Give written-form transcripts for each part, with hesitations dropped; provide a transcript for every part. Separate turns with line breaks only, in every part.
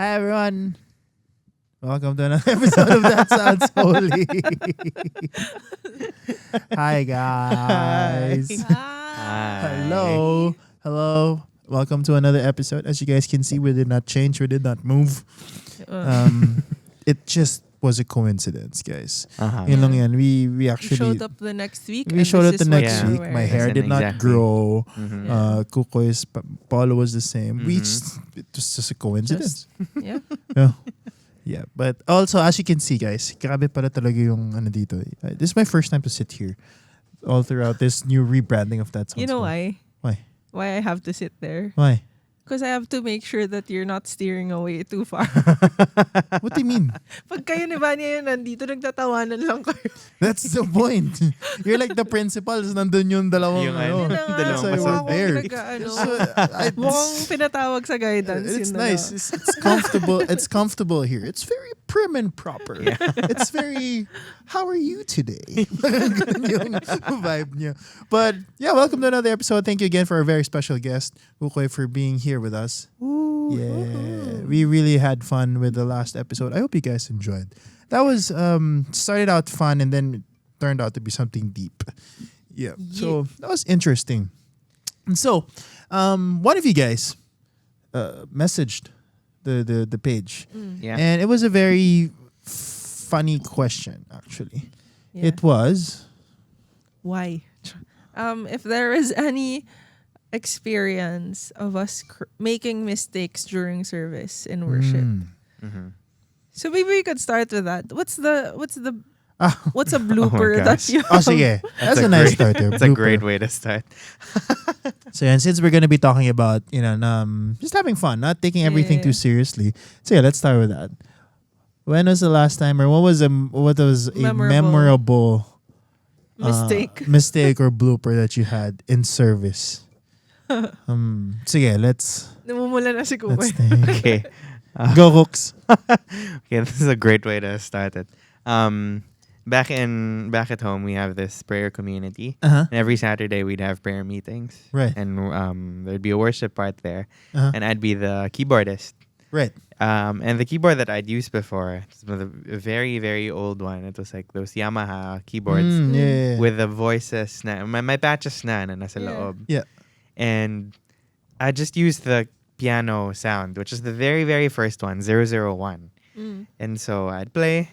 Hi everyone. Welcome to another episode of That Sounds Holy. Hi guys. Hello. Hello. Welcome to another episode. As you guys can see, we did not change, we did not move. It just was a coincidence, guys. Yun lang yan. We actually
showed up the next week.
We showed up the next
week.
week. My hair did not grow. Kukoy's polo was the same. We just, it was just a coincidence.
Yeah.
Yeah, but also as you can see, guys, grabe pala talaga yung ano dito. This is my first time to sit here all throughout this new rebranding of That Sounds
You know
Holy.
why?
Why?
Why I have to sit there?
Why?
Because I have to make sure that you're not steering away too far.
What do you mean?
Pag kayo ni Vanya yun nandito, nagtatawanan lang kayo.
That's the point. You're like the principals. Nandun yung dalawang
Yung
ano.
Dalawang
So you were there.
Mukhang pinatawag sa guidance.
It's nice. It's comfortable. It's comfortable here. It's very prim and proper.
Yeah.
It's very, how are you today? Ganun yung vibe niya. But yeah, welcome to another episode. Thank you again for our very special guest, Ukoy, for being here with us. Yeah. We really had fun with the last episode. I hope you guys enjoyed. That was started out fun and then turned out to be something deep. Yeah. So that was interesting. And so, one of you guys messaged the page.
Yeah.
And it was a very funny question, actually.
Yeah.
It was,
Why? If there is any experience of us making mistakes during service in worship. So maybe we could start with that. What's a blooper that you
oh, sige. That's a nice starter.
That's a
Blooper.
great way to start.
So, and since we're going to be talking about, just having fun, not taking everything too seriously. So, yeah, let's start with that. When was the last time, or what was a memorable mistake or blooper that you had in service? So, yeah, let's
Namumula na si Kukoy.
think.
Okay.
Go, Hooks.
Okay, this is a great way to start it. Back at home, we have this prayer community.
Uh-huh.
And every Saturday, we'd have prayer meetings.
Right.
And there'd be a worship part there.
Uh-huh.
And I'd be the keyboardist.
Right.
And the keyboard that I'd used before, it was a very, very old one. It was like those Yamaha keyboards
Yeah.
with the voices na, my patches na nasa loob.
Yeah.
And I just used the piano sound, which is the very, very first one, 001. And so I'd play.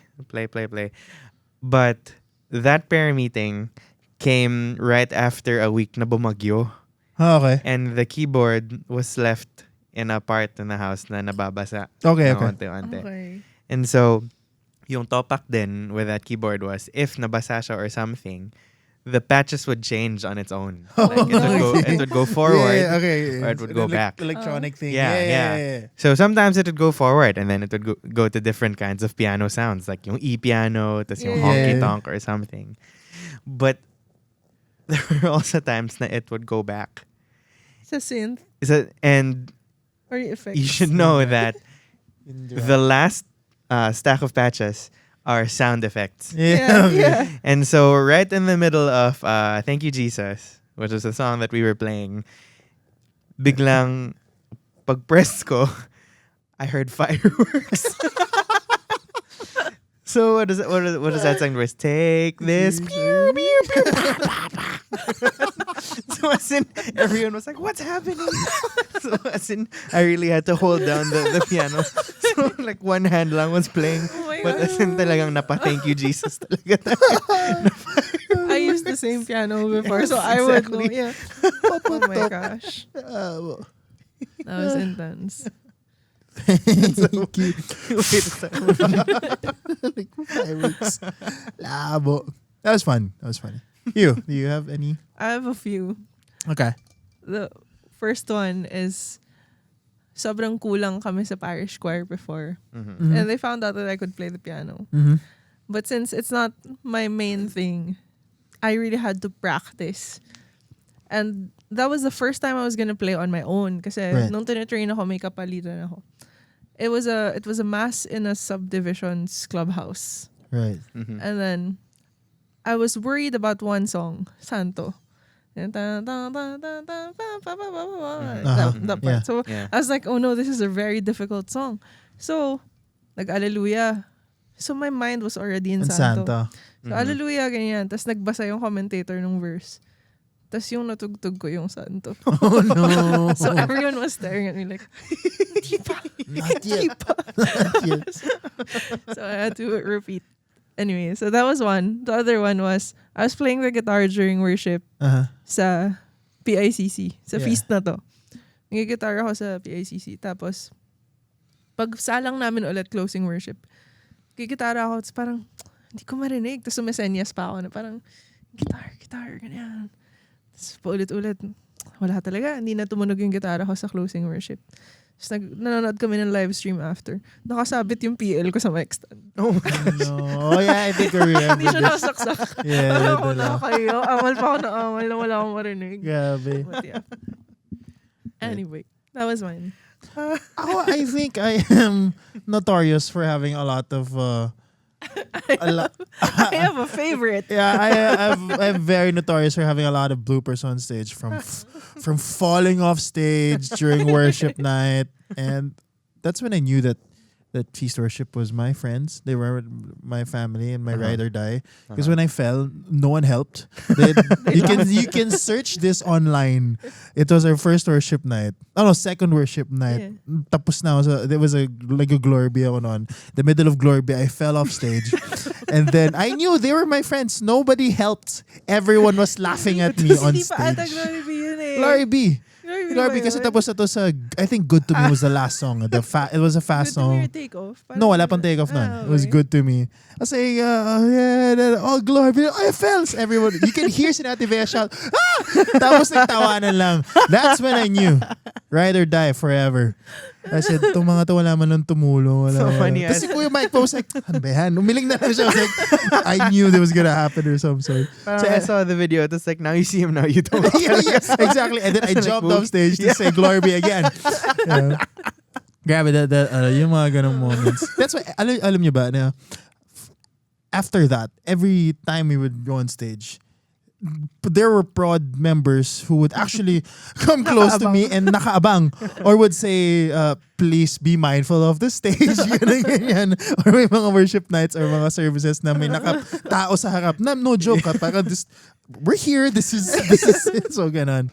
But that prayer meeting came right after a week na bumagyo.
Okay.
And the keyboard was left in a part in the house na nababasa.
Okay.
Onte-onte.
Okay.
And so, yung topak din with that keyboard was, if nabasa siya or something, the patches would change on its own. Like it would go forward, or it would go back.
Electronic thing.
Yeah. So sometimes it would go forward, and then it would go to different kinds of piano sounds, like yung E-piano, tas yung honky-tonk or something. But there were also times na it would go back.
It's a synth.
And
Or effects.
you should know that the last stack of patches are sound effects.
Yeah.
And so right in the middle of Thank You Jesus, which was the song that we were playing, biglang pag-press ko, I heard fireworks. So what does that song was? Take this. Pew, pew, pew, So as in, everyone was like, what's happening? So as in, I really had to hold down the piano. So like one hand lang was playing.
Oh my
But
God.
as in talagang napa-thank you Jesus talaga.
I used the same piano before, so I would know. Yeah. Oh my gosh. That was intense.
Thank you.
Wait a second.
Like fireworks. Labo. That was fun. That was funny. Do you have any?
I have a few.
Okay.
The first one is sobrang kulang kami sa parish choir before.
Mm-hmm.
And they found out that I could play the piano. But since it's not my main thing, I really had to practice. And that was the first time I was gonna play on my own. Kasi nung tinitrain ako, may kapalitan ako. It was a mass in a subdivision's clubhouse.
Right.
And then I was worried about one song, Santo. That part. So I was like, oh no, this is a very difficult song. So, nag-Alleluia. So, my mind was already in
And
Santo.
Santa.
So, Alleluia, ganyan. Tapos, nagbasa yung commentator ng verse. Tapos, yung natugtog ko yung Santo.
Oh no.
So, everyone was staring at me like, hindi pa.
Not yet.
Hindi pa.
Not yet.
So, I had to repeat. Anyway, so that was one. The other one was, I was playing the guitar during worship sa PICC. Sa
Yeah.
feast na to. Nag-guitar ako sa PICC. Tapos, pag salang namin ulit, closing worship, gigitara ako, tapos parang, hindi ko marinig. Tapos sumesenyas pa ako na parang, guitar, ganyan. Tapos paulit-ulit, wala talaga. Hindi na tumunog yung gitara ko sa closing worship. Tapos nanonood kami ng live stream after. Nakasabit yung PL ko sa mic stand.
Oh my gosh.
No. Oh yeah, I think I remember
Hindi siya
this.
nakasaksak.
Yeah,
Parang ako
dala.
nakakayo. Amal pa ako na amal na wala akong marinig.
Grabe.
But yeah. Anyway, that was mine.
I think I am notorious for having a lot of
I have a favorite.
yeah, I'm very notorious for having a lot of bloopers on stage from falling off stage during worship night, and that's when I knew that feast worship was my friends. They were my family and my ride or die. Because when I fell, no one helped. You can search this online. It was our first worship night. Oh no, second worship night. Tapos na ako there was a glory bee ako noon. The middle of glory bee, I fell off stage. And then I knew they were my friends. Nobody helped. Everyone was laughing at me on
Hindi pa ata
stage.
Glory Bee yun eh.
Glory bee. Glory bee
ba
kasi
yun?
tapos na to sa I think Good to Me was the last song. It was a fast
Good to me
song.
or take off? Parang
No, wala pang take off nun. It was Good to Me. I was saying, oh, glory be. I fell. Everyone, you can hear si Ate Bea shout, ah! Tapos nagtawanan lang. That's when I knew. Ride or die forever. I said, itong mga to wala man lang tumulong.
So funny.
Tapos si Kuya Mike pa was like, ano ba yan? Umiling na lang siya. I was like, I knew that was gonna happen or some sort.
So I saw the video. It's like, now you see him, now you don't.
Yes, exactly. And then I jumped off stage to say glory be again. Yeah. Grabe, yung mga ganong moments. That's why, alam niyo ba, na after that, every time we would go on stage, there were prod members who would actually come close to me and nakaabang or would say, please be mindful of the stage. Ganyan. Or may mga worship nights or mga services na may tao sa harap. No joke. Parang we're here. This is it. So ganon.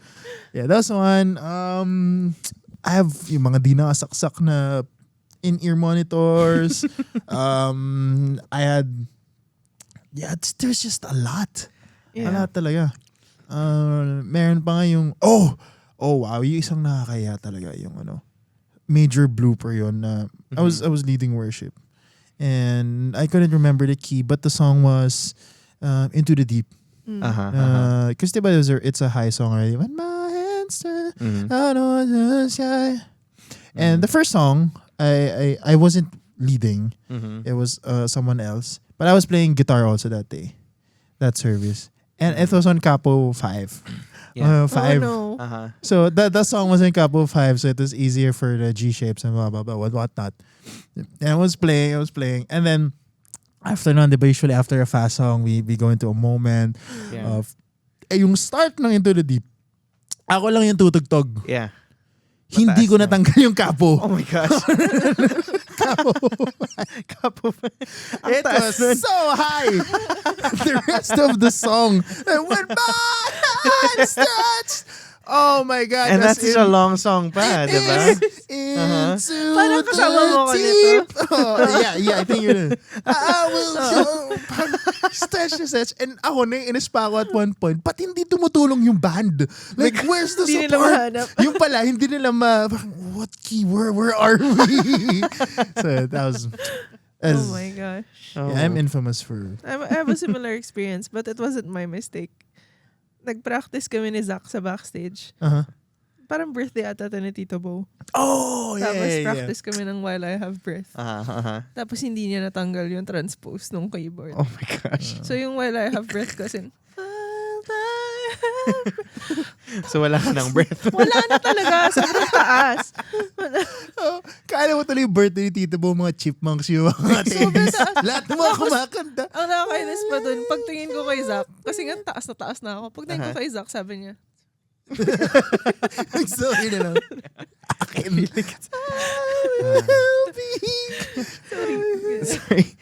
Yeah, that's one. I have yung mga di nakasaksak na in-ear monitors. I had, there's just a lot.
Yeah.
A lot talaga. Meron pa nga yung, oh wow, yung isang nakakaya talaga yung major blooper yon na I was leading worship. And I couldn't remember the key, but the song was Into the Deep. Because it's a high song already. When my hands turn out on the sky. And the first song, I wasn't leading. It was someone else. But I was playing guitar also that day, that service. And it was on Capo 5.
Yeah.
5.
Oh no.
So that song was in Capo 5, so it was easier for the G shapes and blah blah blah whatnot. And I was playing, and then after nun, diba, usually after a fast song, we go into a moment of yung start ng Into the Deep. Ako lang yung tutugtog.
Yeah.
Hindi ko natanggal yung Capo.
Oh my gosh. Capo.
It was so high. The rest of the song, when my hands stretched. Oh my God.
And that's such a long song pa, diba?
Into
Parang kasama mo
the
ako
deep. Oh, yeah, I think yun. I will go. Stretch. And ako, naiinis pa ako at one point. Ba't hindi tumutulong yung band? Like, where's the
Hindi nila
support?
mahanap.
Yung pala, hindi nila what key? Where are we? So that was...
Oh my gosh.
Yeah, I'm infamous for...
I have a similar experience, but it wasn't my mistake. Nag-practice kami ni Zach sa backstage. Parang birthday ata ni Tito Bo.
Oh, yeah,
Tapos
yeah.
practice kami ng While I Have Breath. Tapos hindi niya natanggal yung transpose nung keyboard.
Oh my gosh.
So yung While I Have Breath kasi,
So wala ka ng breath.
wala na talaga. Sobrang taas.
Oh, kala mo tuloy yung birthday ni Tito Bo, mga chipmunks yung mga tennis. Lahat ng mga kumakanta.
Ang nakakainis pa dun, pagtingin ko kay Zach, kasi nga taas na ako. Pagtingin ko kay Zach, sabi niya,
Still hear it lang.
I feel like it's, sorry.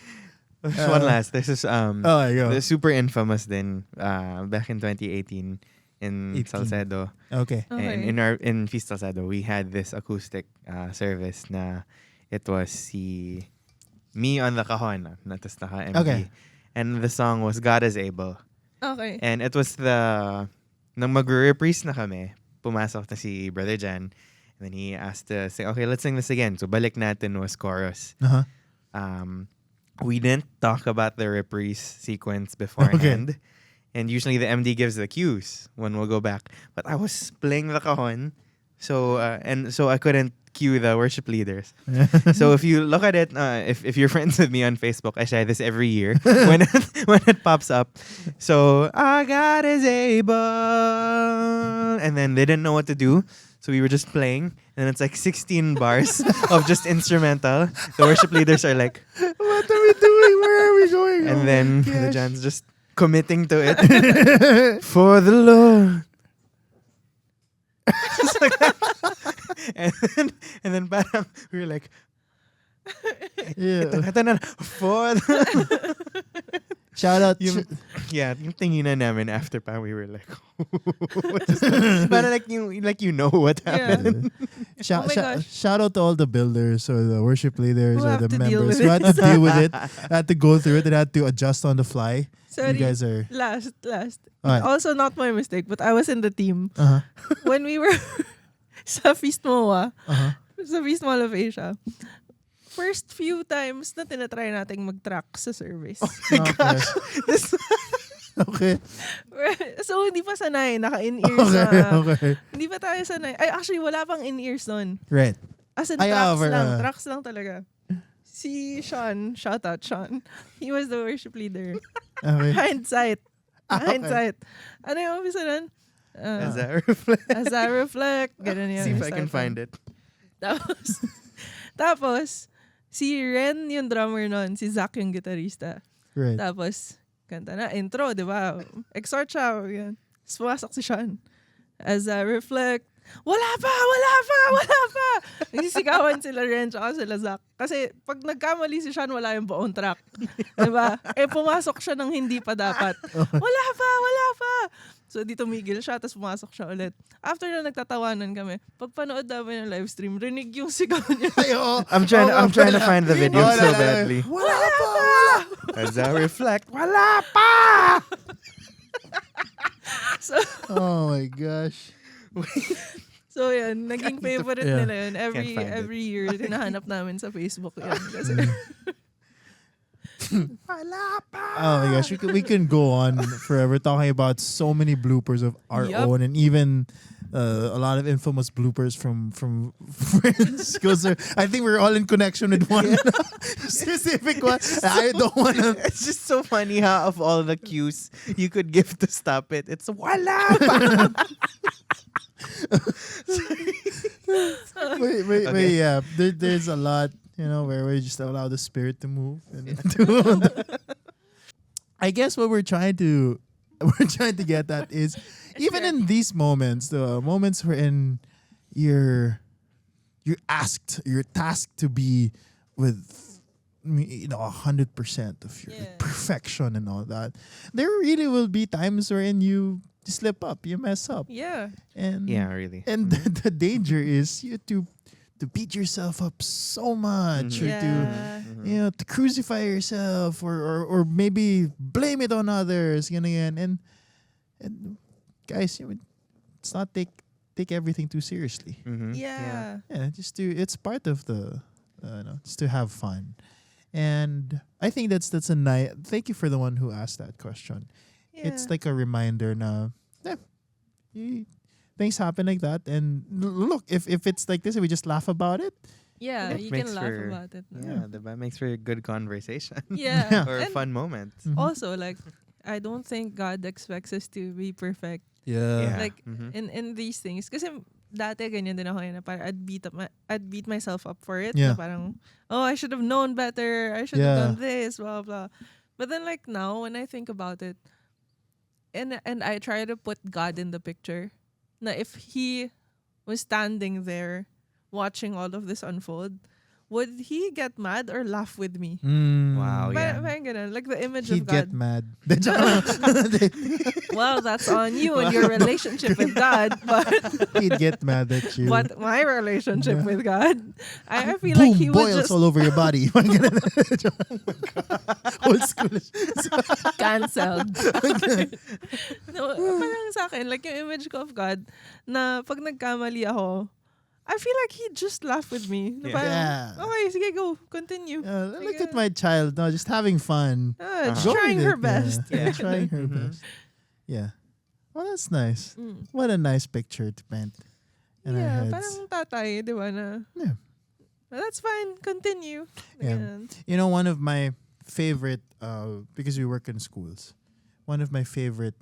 One last. This is
Oh, my God.
the super infamous din back in 2018 in
18.
Salcedo.
Okay.
Okay.
In Feast Salcedo, we had this acoustic service na it was me on the cajon, na tas naka MD.
Okay.
And the song was God is Able.
Okay.
And it was nang mag-reprise na kami, pumasok na si Brother Jan. And then he asked to say, okay, let's sing this again. So balik natin was chorus.
Uh-huh.
We didn't talk about the reprise sequence beforehand. And usually the MD gives the cues when we'll go back. But I was playing the cajon. So I couldn't cue the worship leaders. So if you look at it, if you're friends with me on Facebook, I share this every year when it pops up. So our God is able, and then they didn't know what to do, so we were just playing, and it's like 16 bars of just instrumental. The worship leaders are like,
What are we doing? Where are we going?
and
Oh
then
my
the
gosh.
Jan's just committing to it for the Lord. Just like that. and then parang we were like,
Yeah.
ito na, for the
Shout out.
yung tinginan namin after pa we were like, parang like you know what
Yeah.
happened.
Shout,
Oh my gosh.
shout out to all the builders or the worship leaders
Who
or
have
the
to deal
members
with
who had
it.
to deal with it, had to go through it, and had to adjust on the fly.
Sorry.
You guys are.
Last.
Alright.
Also not my mistake, but I was in the team.
Uh-huh.
When we were sa Feast MOA,
Uh-huh.
sa Feast Mall of Asia, first few times na tinatry nating mag-track sa service.
Okay. Okay.
So, hindi pa sanay. Naka-in-ears
Okay.
na.
Okay.
Hindi pa tayo sanay. Ay, actually, wala pang in-ears nun.
Right.
As in,
Ay, over,
tracks lang talaga. Si Sean, shout out Sean. He was the worship leader.
Okay.
Hindsight.
Okay.
Hindsight. Ano yung umpisa nun?
As I reflect.
As I reflect. Ganun yung
See if I can
start
find
nun.
it.
Tapos, si Ren yung drummer nun, si Zach yung gitarista.
Right.
Tapos, kanta na, intro, di ba? Exhort siya. Yan. Tapos pumasok si Sean. As I reflect, wala pa! Nagsisigawan sila Ren tsaka sila Zach. Kasi pag nagkamali si Sean, wala yung buong track. Di ba? Pumasok siya ng hindi pa dapat. Wala pa! So, di tumigil siya, tapos pumasok siya ulit. After na nagtatawanan kami, pagpanood namin ng live stream, rinig yung sigaw niya.
Ay, oo.
I'm trying to find the video
Oh,
so
wala.
badly.
Wala pa!
As I reflect, wala pa!
So,
Oh my gosh.
So yan, naging favorite
Yeah.
nila yun.
Can't find it.
Every year, tinahanap namin sa Facebook yan. Kasi,
Oh my gosh, we can go on forever talking about so many bloopers of our
Yup.
own, and even a lot of infamous bloopers from friends. Because I think we're all in connection with one specific one. I don't want to.
It's just so funny how of all the cues you could give to stop it, it's wala pa!
Wait,
Okay.
yeah. There's a lot, where we just allow the spirit to move. And I guess what we're trying to get at is even in these moments, the moments wherein you're tasked to be with 100% of your
Yeah.
perfection and all that. There really will be times wherein you slip up, you mess up,
yeah.
and
Yeah, really.
and the danger is you to beat yourself up so much, or
Yeah.
to crucify yourself, or maybe blame it on others, and guys, it's not take everything too seriously.
Mhm.
Yeah.
Yeah, it's part of the just to have fun, and I think that's a nice. Thank you for the one who asked that question.
Yeah.
It's like a reminder na things happen like that, and look, if it's like this and we just laugh about it,
yeah,
It
you
makes
can laugh
for-
about it.
Yeah, that makes for a good conversation.
Yeah.
Or a
And
fun moment.
also, like, I don't think God expects us to be perfect.
Yeah.
Like,
Mhm.
in these things. Kasi dati ganyan din ako na parang I'd beat myself up for it.
Yeah.
Na parang, oh, I should have known better. I should
Yeah.
have done this, blah, blah. But then like now, when I think about it, and I try to put God in the picture, na if he was standing there watching all of this unfold, would he get mad or laugh with me?
Wow, yeah.
Parang ganun, like the image
He'd
of
get
God.
mad.
Well, that's on you and your relationship with God, but
He'd get mad at you.
but my relationship
Yeah.
with God, I feel
Boom,
like he would
boils
just
all over your body. Old school.
canceled. No, parang sa akin, like yung image ko of God, na pag nagkamali ako, I feel like he'd just laugh with me. Na
Yeah.
parang,
Yeah.
okay, sige, go. Continue.
Look at my child. No, just having fun.
Just
Go
trying
with
her
it,
best.
Yeah. Trying her best. Yeah. Well, that's nice. What a nice picture to paint in our
Yeah,
heads.
parang tatay, di ba na,
Yeah.
that's fine, continue.
Yeah.
Ganun.
You know, one of my favorite, because we work in schools, one of my favorite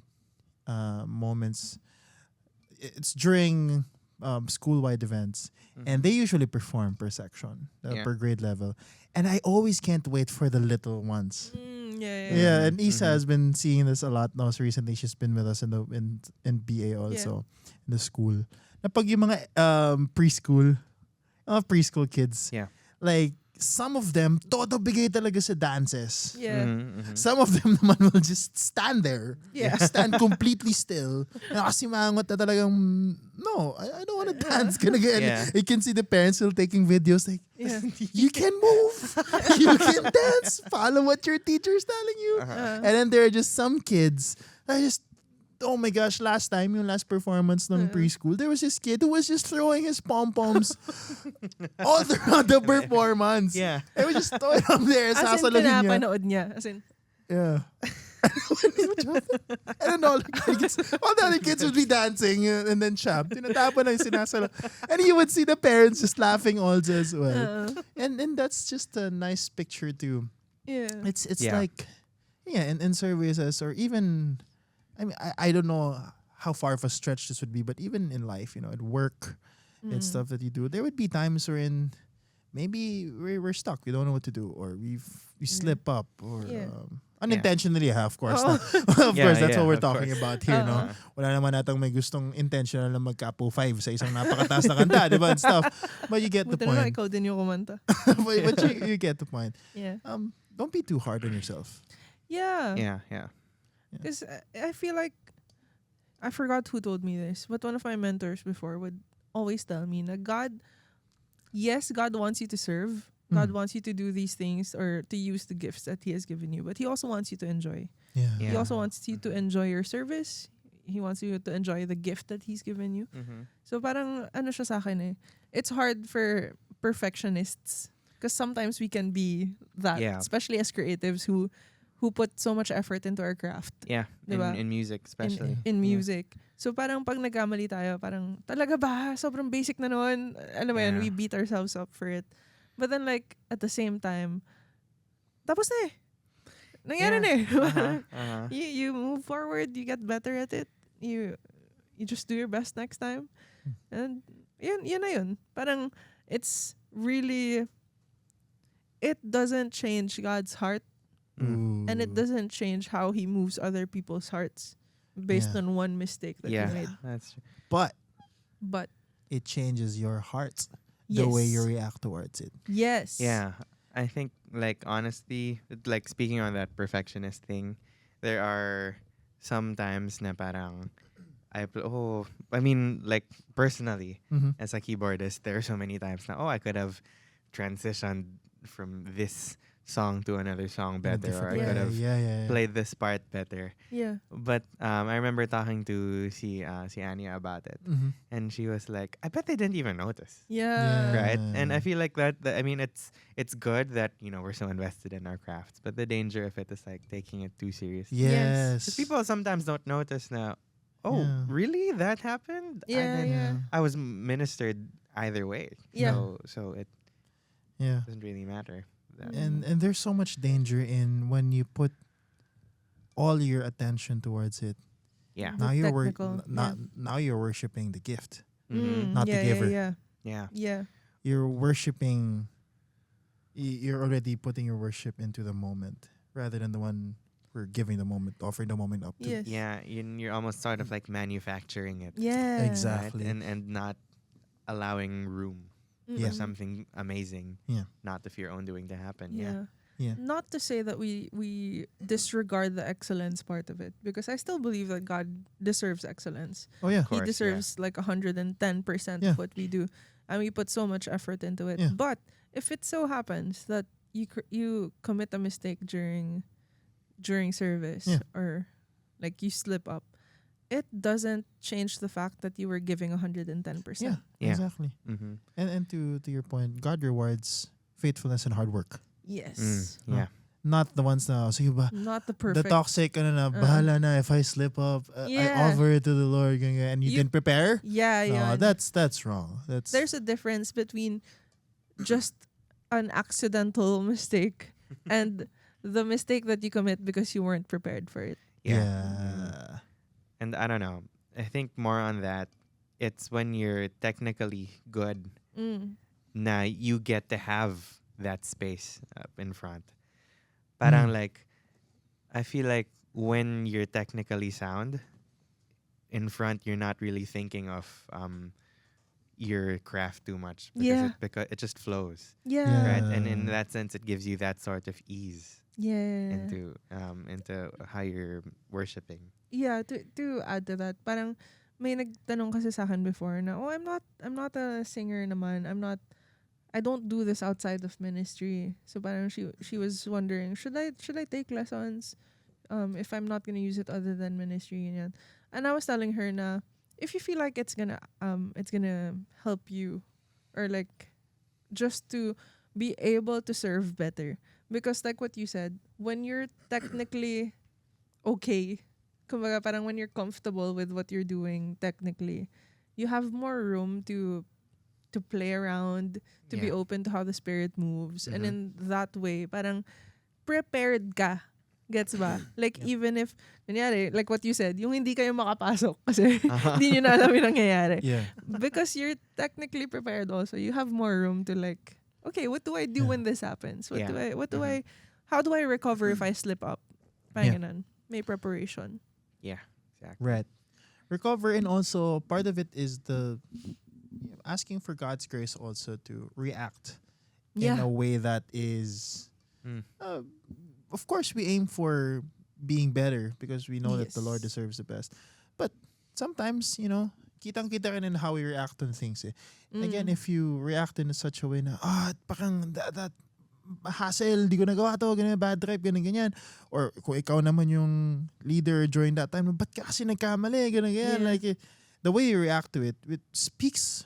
moments, it's during school-wide events, and they usually perform per section,
Yeah.
per grade level. And I always can't wait for the little ones.
Yeah.
Yeah, and Isa has been seeing this a lot now. So recently, she's been with us in the in BA also, in the school. Na pag yung mga preschool kids,
Yeah.
like some of them, todo bigay talaga sa dances.
Yeah.
Some of them naman will just stand there.
Yeah.
Stand completely still. Nakasimangot na talagang, no, I don't want to dance.
Yeah.
You can see the parents still taking videos like,
Yeah.
you can move. You can dance. Follow what your teacher's telling you. And then there are just some kids that just, oh my gosh, last performance ng preschool, there was this kid who was just throwing his pom-poms all throughout the performance.
Yeah.
It was just throwing them there.
As in,
Sasaluhin niya.
pinapanood niya. As in,
Yeah. I don't know. All the other kids would be dancing and then Shab, tinatapon na yung sinasalo. And you would see the parents just laughing also as well. And that's just a nice picture too.
yeah.
It's
Yeah.
like, yeah, in services or even, I mean, I don't know how far of a stretch this would be, but even in life, at work and stuff that you do, there would be times wherein maybe we're stuck. We don't know what to do, or we slip up, or
Yeah.
unintentionally, of course.
Oh.
Of
Yeah,
course, that's
yeah,
what we're
of
talking
course.
about here, no? Wala naman natang may gustong intentional na magkapo 5 sa isang napakataas na kanta, di ba, and stuff. But you get the
Buti na lang
point.
ikaw din yung kumanta.
but you get the point.
Yeah.
Don't be too hard on yourself.
Yeah.
Yeah.
Because I feel like, I forgot who told me this, but one of my mentors before would always tell me that God wants you to serve. God wants you to do these things or to use the gifts that He has given you, but He also wants you to enjoy.
Yeah.
He also wants you to enjoy your service. He wants you to enjoy the gift that He's given you. So parang ano siya sa akin eh. It's hard for perfectionists because sometimes we can be that,
Yeah.
especially as creatives who put so much effort into our craft.
Yeah.
Diba?
In music especially.
In music. So parang pag nagkamali tayo, parang talaga ba? Sobrang basic na noon. Alam mo yun,
Yeah.
we beat ourselves up for it. But then like, at the same time, tapos na eh. Nangyari na eh. You move forward, you get better at it. You just do your best next time. And yun na yun. Parang it's really, it doesn't change God's heart. And it doesn't change how He moves other people's hearts based
Yeah.
on one mistake that
Yeah.
you made.
That's true.
But
It changes your heart, the way
Yes.
you react towards it.
yes.
Yeah. I think like honestly, like speaking on that perfectionist thing, there are some times na parang I mean like personally as a keyboardist, there are so many times na I could have transitioned from this song to another song better, or I
way.
could have
yeah.
played this part better.
Yeah.
But I remember talking to si Anya about it, and she was like, "I bet they didn't even notice."
Yeah.
Right, and I feel like that. I mean, it's good that we're so invested in our crafts, but the danger of it is like taking it too seriously.
Yes.
'Cause people sometimes don't notice now. Oh,
Yeah.
really? That happened?
Yeah, yeah.
I was ministered either way.
Yeah.
So it
Yeah.
doesn't really matter. That.
And there's so much danger in when you put all your attention towards it.
Yeah.
Now you're
technical,
now you're worshiping the gift.
Mm-hmm.
Not the giver.
Yeah.
Yeah.
You're worshiping. You're already putting your worship into the moment rather than the one we're giving the moment, offering the moment up to.
Yes.
Yeah, you're almost sort of like manufacturing it.
Yeah.
Exactly.
Right? And not allowing room for
Yeah.
something amazing,
Yeah.
not of your own doing to happen.
Yeah.
Yeah.
Not to say that we disregard the excellence part of it, because I still believe that God deserves excellence.
Oh yeah.
course,
He deserves like 110%
Yeah.
of what we do, and we put so much effort into it.
Yeah.
But if it so happens that you commit a mistake during service,
Yeah.
or like you slip up, it doesn't change the fact that you were giving 110%.
Yeah.
Yeah.
Exactly.
Mm-hmm.
And to your point, God rewards faithfulness and hard work.
Yes.
Yeah.
Not the ones na, sige ba,
Not the
the
perfect.
toxic, bahala na if I slip up, I
Yeah.
offer it to the Lord, ganyan, and you
You-
didn't prepare.
Yeah,
No,
yeah.
that's wrong.
There's a difference between just an accidental mistake and the mistake that you commit because you weren't prepared for it.
yeah.
And I don't know. I think more on that. It's when you're technically good,
Mm.
na you get to have that space up in front. Parang like, I feel like when you're technically sound, in front you're not really thinking of your craft too much because it just flows,
Yeah.
right? And in that sense, it gives you that sort of ease
Yeah.
into how you're worshiping.
Yeah, to add to that, parang may nagtanong kasi sa akin before na, oh, I'm not a singer naman. I don't do this outside of ministry. So parang she was wondering, should I take lessons if I'm not gonna use it other than ministry, ganyan. And I was telling her na, if you feel like it's gonna help you, or like just to be able to serve better, because like what you said, when you're technically okay, kumbaga parang when you're comfortable with what you're doing technically, you have more room to play around, to be
Yeah.
open to how the spirit moves, and
Mhm.
in that way parang prepared ka. Gets ba? Like, even if, kunyari, like what you said, yung hindi kayo makapasok kasi hindi nyo na alam yung nangyayari.
Yeah.
Because you're technically prepared also. You have more room to like, okay, what do I do
Yeah.
when this happens?
Yeah.
How do I recover if I slip up?
Yeah.
Parang ganun. May preparation.
Yeah, exactly.
Right. Recover, and also part of it is the asking for God's grace also to react in
Yeah.
a way that is,
Mm.
of course, we aim for being better because we know that the
Yes.
Lord deserves the best. But sometimes, kitang-kita rin in how we react on things. Eh. Again, if you react in such a way na, parang that hassle, di ko nagawa to, ganyan, bad trip, ganyan. Or kung ikaw naman yung leader during that time, ba't ka kasi nagkamali, ganyan.
Yeah.
Like, the way you react to it speaks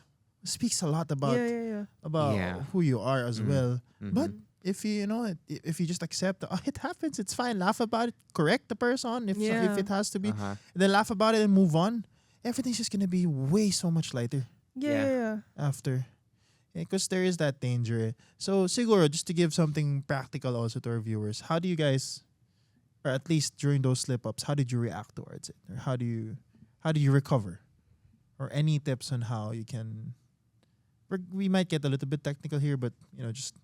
a lot about
Yeah.
Yeah.
who you are as well.
Mhm.
But if if you just accept, it happens, it's fine. Laugh about it, correct the person if
Yeah.
it has to be,
Uh-huh.
then laugh about it and move on. Everything's just gonna be way so much lighter
Yeah.
after. Because there is that danger. So siguro, just to give something practical also to our viewers, how do you guys, or at least during those slip ups, how did you react towards it, or how do you recover, or any tips on how you can? We might get a little bit technical here, but just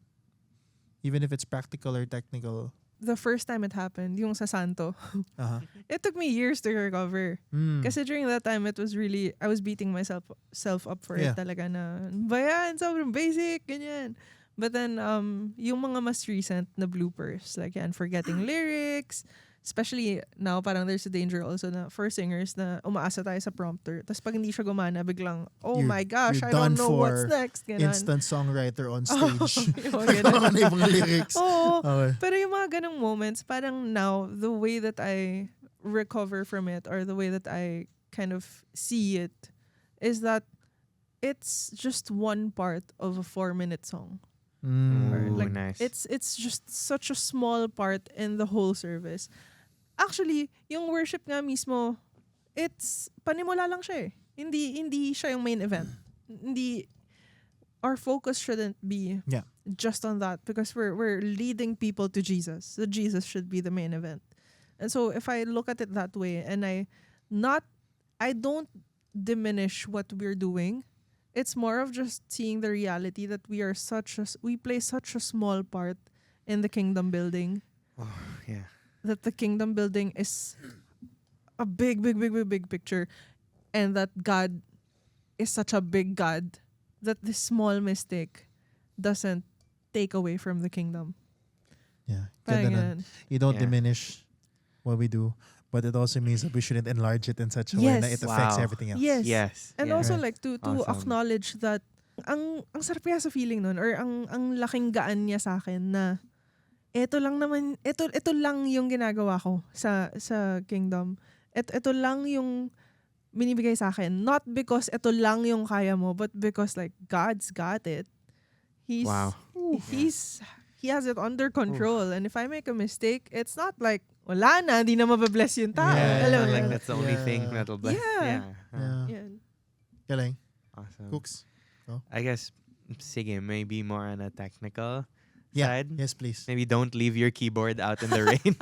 even if it's practical or technical.
The first time it happened, yung sa Santo, it took me years to recover.
Mm.
Kasi during that time, it was really, I was beating myself up for
Yeah.
it talaga na, bayan, sobrang basic, ganyan. But then, yung mga mas recent na bloopers, like yan, forgetting lyrics, especially now, parang there's a danger also na for singers na umaasa tayo sa prompter. Tapos pag hindi siya gumana, biglang, my gosh,
you're
I don't
done
know
for
what's next. Ganun.
Instant songwriter on stage.
Yung mga ganun.
Ano yung mga lyrics?
Oo.
Okay.
Pero yung mga ganong moments, parang now, the way that I recover from it, or the way that I kind of see it, is that it's just one part of a 4-minute song. Or
Ooh,
like,
nice.
it's just such a small part in the whole service. Actually, yung worship nga mismo, it's panimula lang siya eh. Hindi siya yung main event. Hindi, our focus shouldn't be
Yeah.
just on that, because we're leading people to Jesus. So Jesus should be the main event. And so if I look at it that way, and I don't diminish what we're doing, it's more of just seeing the reality that we play such a small part in the kingdom building.
Oh, yeah.
that the kingdom building is a big picture, and that God is such a big God that this small mistake doesn't take away from the kingdom.
Yeah.
Parang
Ganda nun.
ganun.
You don't
Yeah.
diminish what we do, but it also means that we shouldn't enlarge it in such a way that it
Yes.
affects
Wow.
everything else.
Yes.
Yes.
And
yeah.
also
Right.
like to
Awesome.
acknowledge that ang sarap kaya sa feeling nun, or ang laking gaan niya sa akin na ito lang yung ginagawa ko sa kingdom. Ito lang yung binibigay sa akin, not because ito lang yung kaya mo, but because like God's got it. He's
Wow.
he has it under control. And if I make a mistake, it's not like wala na, di na mababless yung tao.
Yeah,
Alam
Not
mo
like
yun?
that's the only thing
Yeah.
that'll bless.
Yeah.
Yeah.
Yeah.
Yan.
Galing.
Awesome.
Cooks.
I guess, sige, maybe more on a technical
Yeah.
side.
Yes, please.
Maybe don't leave your keyboard out in the rain.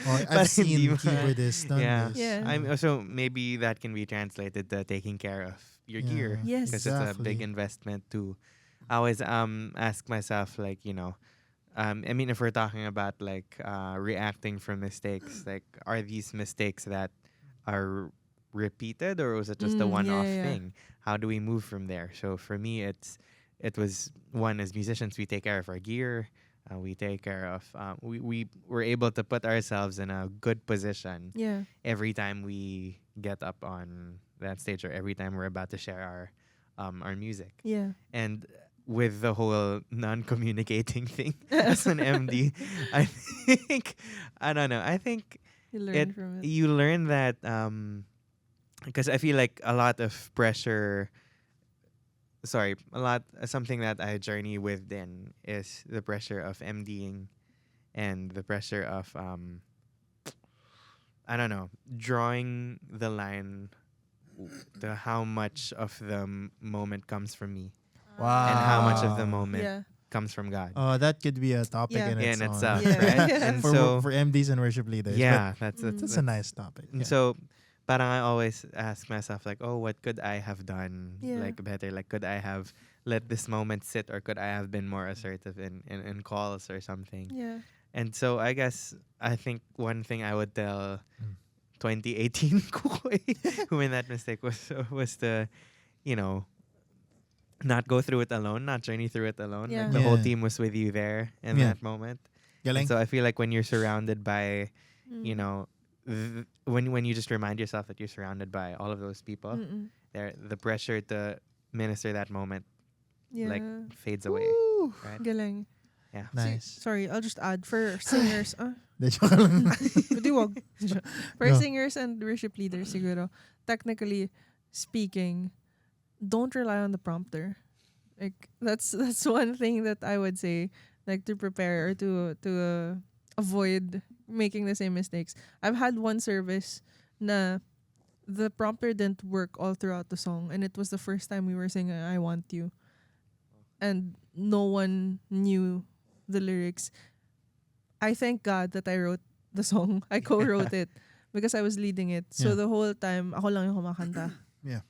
Oh,
But
I've seen
hindi mo-
keyboardists done
yeah.
this.
Yeah.
I'm also maybe that can be translated to taking care of your
Yeah.
gear.
Yes.
Because it's a big
Exactly.
investment too. I always ask myself, like, I mean, if we're talking about like reacting from mistakes, like, are these mistakes that are repeated, or was it just a one-off
yeah.
thing? How do we move from there? So for me, it was one, as musicians, we take care of our gear. We take care of we were able to put ourselves in a good position
Yeah.
every time we get up on that stage, or every time we're about to share our music.
Yeah.
And with the whole non-communicating thing as an MD, I think I don't know. I think
You learn from it.
you learn that because I feel like a lot of pressure. Something that I journey with then is the pressure of MDing and the pressure of I don't know, drawing the line to how much of the moment comes from me
Wow.
and how much of the moment
Yeah.
comes from God.
Oh, that could be a topic
Yeah.
in
In
its own.
itself,
Yeah.
right?
Yeah.
And
for
so
for MDs and worship leaders.
yeah,
But
that's
that's a nice topic.
And
Yeah.
so, parang I always ask myself, like, oh, what could I have done
Yeah.
like better? Like, could I have let this moment sit, or could I have been more assertive in calls or something?
Yeah.
And so I think one thing I would tell
Mm.
2018 Kukoy, who made that mistake, was to, not go through it alone, not journey through it alone.
Yeah.
Like the whole
Yeah.
team was with you there in
Yeah.
that moment.
Galing.
And so I feel like when you're surrounded by,
Mm.
when you just remind yourself that you're surrounded by all of those people,
Mm-mm.
the pressure to minister that moment
Yeah.
like fades away.
Woo.
Right?
Galing.
Yeah.
Nice.
Sorry, I'll just add for singers.
De joke lang.
Hindi wag. For
No.
singers and worship leaders siguro, technically speaking, don't rely on the prompter. Like that's one thing that I would say, like to prepare or to avoid making the same mistakes. I've had one service na the prompter didn't work all throughout the song, and it was the first time we were singing "I Want You," and no one knew the lyrics. I thank God that I wrote the song. I co-wrote it because I was leading it. So
Yeah.
the whole time, ako lang yung kumakanta.
Yeah.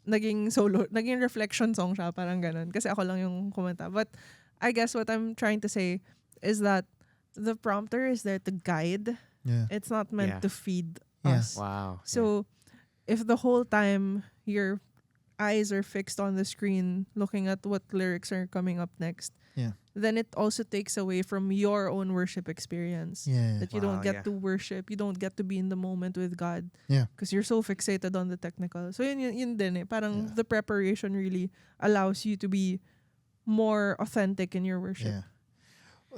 Naging solo, naging reflection song siya, parang ganun. Kasi ako lang yung kumanta. But I guess what I'm trying to say is that the prompter is there to guide.
Yeah.
It's not meant
Yeah.
to feed
Yeah.
us.
Wow.
So if the whole time your eyes are fixed on the screen looking at what lyrics are coming up next,
Yeah.
then it also takes away from your own worship experience.
Yeah.
That you
Wow,
don't get
yeah.
to worship, you don't get to be in the moment with God.
Yeah.
Because you're so fixated on the technical. So yun din eh. Parang
Yeah.
the preparation really allows you to be more authentic in your worship.
Yeah.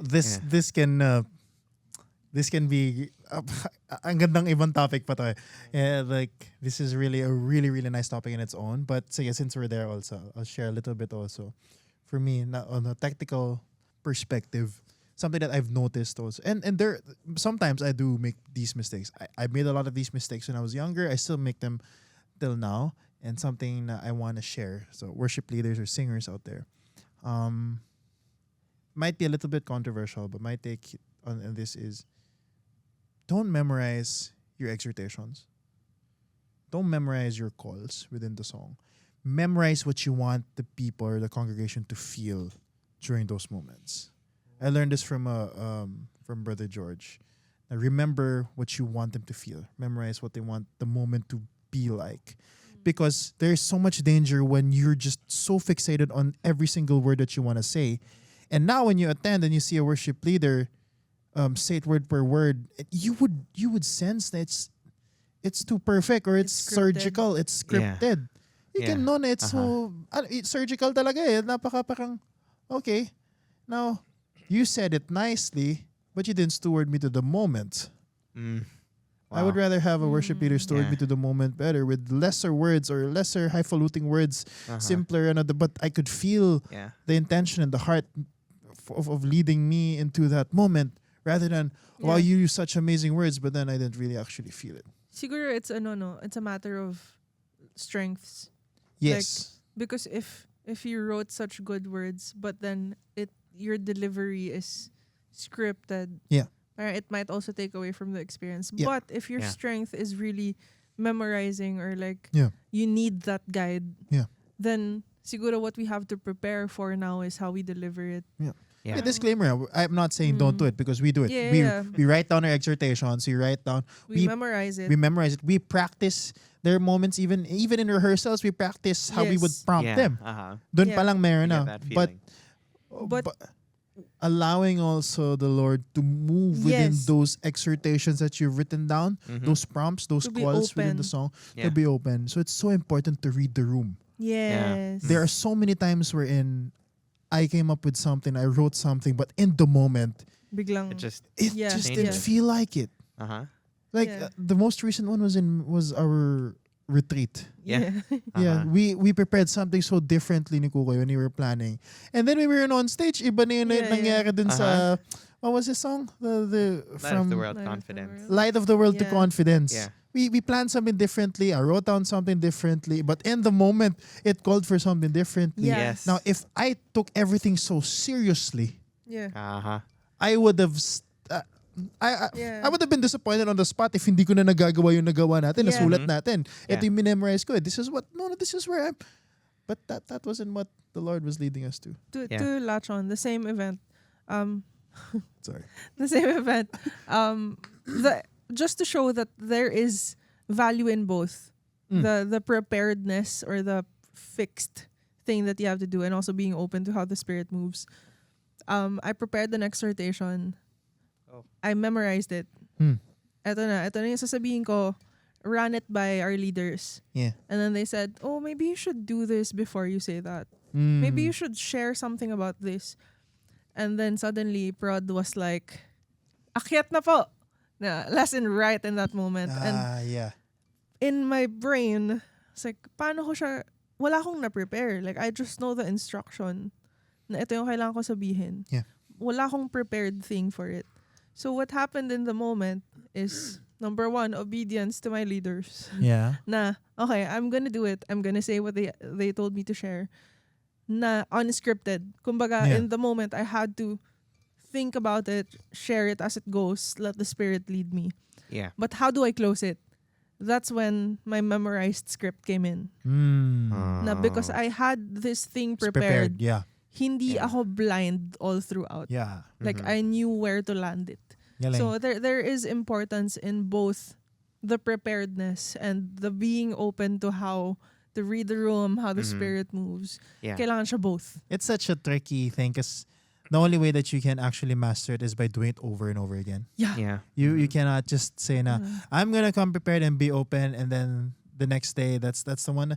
This can be ang gandang ibang topic pa to eh. Yeah, like this is really a really really nice topic in its own, but sige, since we're there also, I'll share a little bit also. For me, on a technical perspective, something that I've noticed also, and there sometimes I do make these mistakes. I made a lot of these mistakes when I was younger. I still make them till now, and something that I want to share. So worship leaders or singers out there, might be a little bit controversial, but my take on this is, don't memorize your exhortations. Don't memorize your calls within the song. Memorize what you want the people or the congregation to feel during those moments. I learned this from Brother George, Now remember what you want them to feel. Memorize what they want the moment to be like. Because there's so much danger when you're just so fixated on every single word that you want to say. And now when you attend and you see a worship leader say it word per word, you would sense that it's too perfect or it's
It's scripted.
surgical, it's scripted. You can know na it's so it's surgical talaga eh. Parang okay. Now you said it nicely, but you didn't steward me to the moment. I would rather have a worship leader steward me to the moment better with lesser words or lesser highfalutin words, simpler, but I could feel the intention and the heart of leading me into that moment rather than, wow, you use such amazing words, but then I didn't really actually feel it.
Siguro it's it's a matter of strengths.
Yes.
Because if you wrote such good words, but then your delivery is scripted, it might also take away from the experience.
Yeah.
But if your strength is really memorizing or you need that guide, then siguro what we have to prepare for now is how we deliver it.
Yeah. A disclaimer, I'm not saying don't do it because we do it. We write down our exhortations, we write down.
We memorize it.
We memorize it. We practice their moments even in rehearsals. We practice how we would prompt them. Dun pa lang meron na. But allowing also the Lord to move within those exhortations that you've written down, those prompts, those
To be
calls within
open.
the song, to be open. So it's so important to read the room.
Yes.
There are so many times wherein I came up with something, I wrote something, but in the moment,
Biglang.
It just
it just didn't feel like it. Like the most recent one was our retreat.
Yeah.
Yeah, we prepared something so differently ni Kukoy when we were planning. And then we were on stage, iba na yun nangyari dun sa, what was the song? The
Light of the World Confidence.
Light of the World to
Yeah.
Confidence.
Yeah.
We planned something differently. I wrote down something differently. But in the moment, it called for something differently.
Yeah.
Yes.
Now, if I took everything so seriously,
Yeah.
I would have... I would have been disappointed on the spot if hindi ko na nagagawa yung nagawa natin, nasulat natin. Ito yung memorize ko. This is where I'm... But that wasn't what the Lord was leading us to.
To latch on, the same event.
Sorry.
The same event. Just to show that there is value in both. The preparedness or the fixed thing that you have to do and also being open to how the Spirit moves. I prepared an exhortation. I memorized it. Ito na yung sasabihin ko, run it by our leaders.
Yeah.
And then they said, oh, maybe you should do this before you say that. Maybe you should share something about this. And then suddenly, Prod was like, akyat na po. Lesson right in that moment. And in my brain, it's like, paano ko siya, wala akong na-prepare. Like, I just know the instruction na ito yung kailangan ko sabihin.
Yeah.
Wala akong prepared thing for it. So what happened in the moment is, number one, obedience to my leaders.
Yeah.
Na, okay, I'm gonna do it. I'm gonna say what they told me to share. Na unscripted. Kumbaga, in the moment, I had to think about it, share it as it goes, let the Spirit lead me.
Yeah.
But how do I close it? That's when my memorized script came in. Na because I had this thing
It's
prepared.
Yeah.
Hindi ako blind all throughout.
Yeah.
Like I knew where to land it.
Galing.
So there is importance in both the preparedness and the being open to how to read the room, how the Spirit moves.
Yeah.
Kailangan siya both.
It's such a tricky thing because the only way that you can actually master it is by doing it over and over again.
Yeah.
Yeah.
You cannot just say na I'm gonna come prepared and be open and then the next day that's the one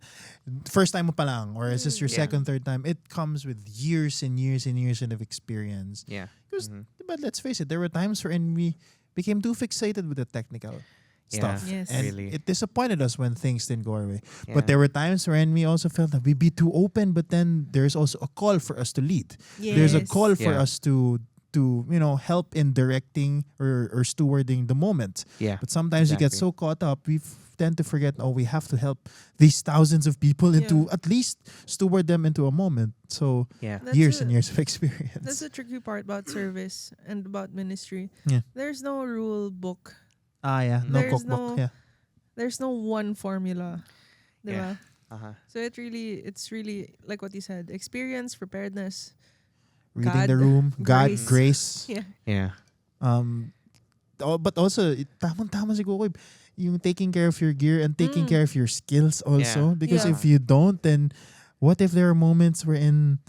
first time mo pa lang or is this your second, third time? It comes with years and years and years of experience.
Yeah.
Because but let's face it, there were times wherein we became too fixated with the technical stuff.
Yes.
And
Really.
it disappointed us when things didn't go our way.
Yeah.
But there were times when we also felt that we'd be too open, but then there's also a call for us to lead. There's a
Yes.
call for
Yeah.
us to help in directing or stewarding the moment.
Yeah.
But sometimes you get
Exactly.
so caught up, we tend to forget, we have to help these thousands of people into at least steward them into a moment. So
Yeah.
That's
years
a-
and years of experience.
That's the tricky part about service and about ministry.
Yeah.
There's no rule book.
No
There's
cookbook.
no- There's no one formula. Diba?
Uh-huh.
So it's really like what you said, experience, preparedness.
Reading
God,
the room, God,
grace.
grace.
Yeah.
Yeah.
but also tamang-tama siguro yung taking care of your gear and taking care of your skills also.
Yeah.
Because
Yeah.
if you don't, then what if there are moments wherein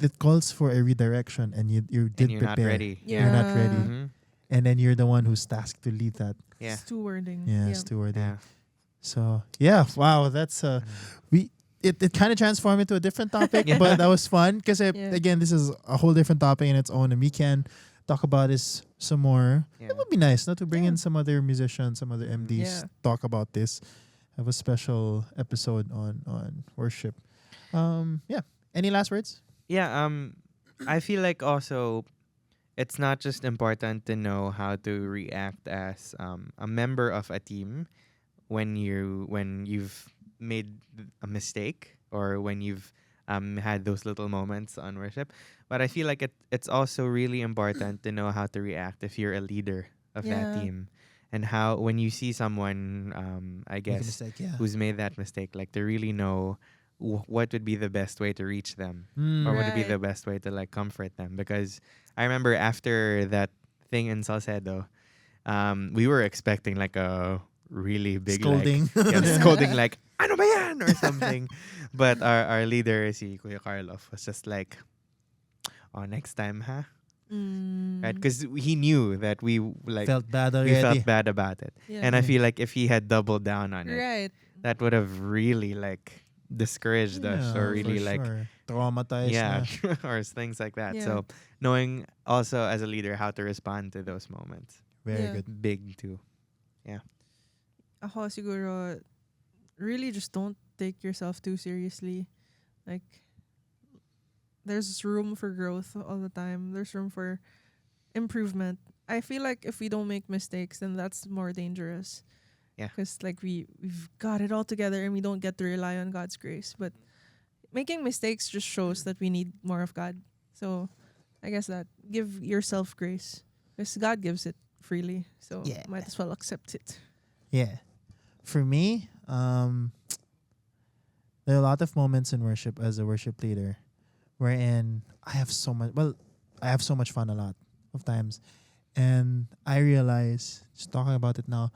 it calls for a redirection and you did
And you're not
prepare.
ready.
You're not ready.
Mm-hmm.
And then you're the one who's tasked to lead that.
Yeah.
Stewarding.
Yeah, stewarding.
Yeah.
So yeah, wow, that's we it kind of transformed into a different topic,
Yeah.
but that was fun because
Yeah.
again, this is a whole different topic in its own, and we can talk about this some more.
Yeah.
It would be nice not to bring
Yeah.
in some other musicians, some other MDs,
Yeah.
talk about this. Have a special episode on worship. Yeah. Any last words?
Yeah, I feel like also it's not just important to know how to react as a member of a team when you've made a mistake or when you've had those little moments on worship, but I feel like it's also really important to know how to react if you're a leader of that
Yeah.
team, and how when you see someone I
Make a
guess
mistake, yeah.
who's made that mistake, like to really know what would be the best way to reach them,
Mm.
or would it be
Right.
the best way to like comfort them. Because I remember after that thing in Salcedo, we were expecting like a really big
Scolding.
like, yeah, scolding like ano ba yan or something, but our leader si Kuya Carlos was just like, oh, next time, huh? Right, because he knew that we like
Felt bad
we
already.
felt bad about it.
Yeah.
And I
Yeah.
feel like if he had doubled down on it,
Right.
that would have really like discouraged us, or really
for
like
sure. Traumatized
yeah
na.
or things like that.
Yeah.
So knowing also as a leader how to respond to those moments,
Very
Yeah.
good.
big too.
Ako siguro, really just don't take yourself too seriously. Like, there's room for growth all the time. There's room for improvement. I feel like if we don't make mistakes, then that's more dangerous.
Yeah.
Because like we've got it all together and we don't get to rely on God's grace. But making mistakes just shows that we need more of God. So I guess that give yourself grace. Because God gives it freely. So
Yeah.
might as well accept it.
Yeah. For me, there are a lot of moments in worship as a worship leader wherein I have so much fun a lot of times. And I realize, just talking about it now,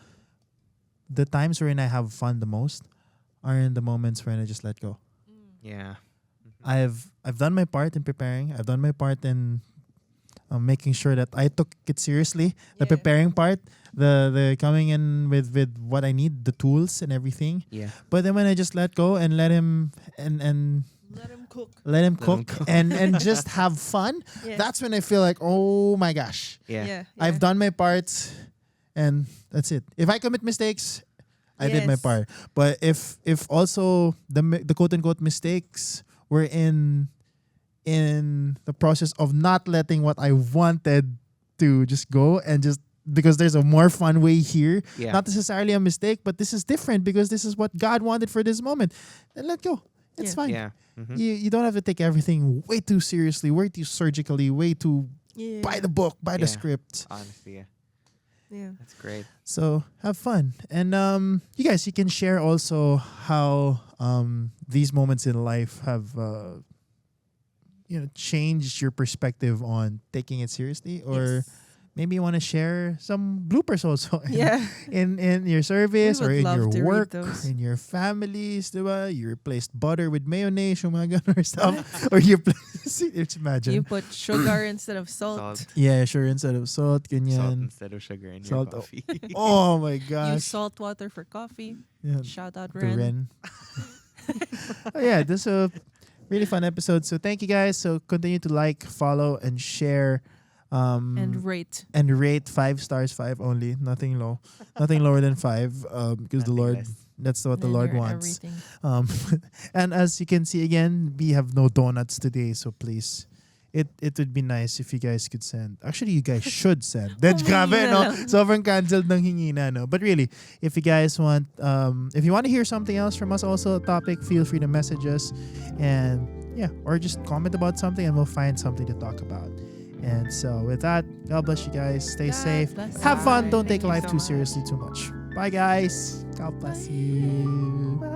the times wherein I have fun the most are in the moments when I just let go.
Yeah.
I've done my part in preparing. I've done my part in making sure that I took it seriously. The
Yeah.
preparing part, the coming in with what I need, the tools and everything.
Yeah.
But then when I just let go and let him and
Let him cook.
let him
Let him
cook
cook.
and just have fun,
Yeah.
that's when I feel like, oh my gosh,
Yeah.
I've done my parts, and that's it. If I commit mistakes, I did my
Yes.
part. But if also the quote unquote mistakes were in the process of not letting what I wanted to just go, and just because there's a more fun way here,
Yeah.
not necessarily a mistake, but this is different because this is what God wanted for this moment, then let go. It's
Yeah.
fine.
Yeah. Mhm.
You don't have to take everything way too seriously, way too surgically, way too
Yeah.
by the book, by the
Yeah.
script.
Honestly, yeah.
Yeah.
That's great.
So have fun. And you guys, you can share also how these moments in life have changed your perspective on taking it seriously, or
Yes.
maybe you want to share some bloopers also
Yeah.
in your service
We
or
would
in
love
your
to read
work,
those.
in your families, diba? You replaced butter with mayonnaise, yung mga ganun or stuff. Or you just imagine.
You put sugar instead of salt.
Salt.
Yeah, sure, instead of salt,
Salt
ganyan.
instead of sugar in
Salt,
your coffee.
Oh my
Use
gosh.
salt water for coffee.
Yeah.
Shout out
The
Ren.
Ren. Oh, yeah, this is a really fun episode. So thank you guys. So continue to like, follow, and share.
And rate.
And rate 5 stars, 5 only. Nothing low. Nothing lower than 5. Because the
Nothing
Lord,
less.
that's what the
And
Lord
your
wants.
Everything.
And as you can see again, we have no donuts today. So please, it would be nice if you guys could send. Actually, you guys should send. That's
Humingi
grabe,
na
no?
lang.
Sobrang canceled ng hingi na, no? But really, if you guys want, if you want to hear something else from us, also a topic, feel free to message us. And yeah, or just comment about something and we'll find something to talk about. And so with that, God bless you guys. Stay
God
safe.
bless
Have fun.
you.
Don't
Thank
take
you
life
so
too
much.
seriously too much. Bye, guys. God bless you.
Bye.